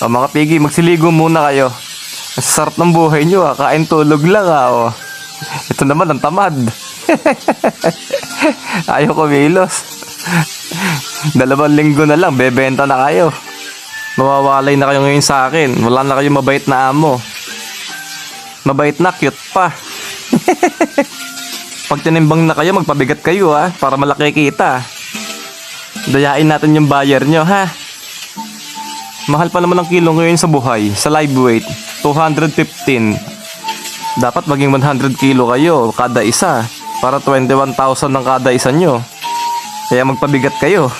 O mga pigi, magsiligo muna kayo. Ang sarap ng buhay nyo ah. Kain tulog lang ah. O. Ito naman ang tamad. Ayaw kumilos. 2 linggo na lang, bebenta na kayo. Mawawalay na kayo ngayon sa akin. Wala na kayong mabait na amo. Mabait na, cute pa. Pag tinimbang na kayo, magpabigat kayo ha, para malaki kita. Dayain natin yung buyer nyo ha. Mahal pa naman ang kilo ngayon sa buhay. Sa live weight, 215. Dapat maging 100 kilo kayo kada isa, para 21,000 ng kada isa nyo. Kaya magpabigat kayo.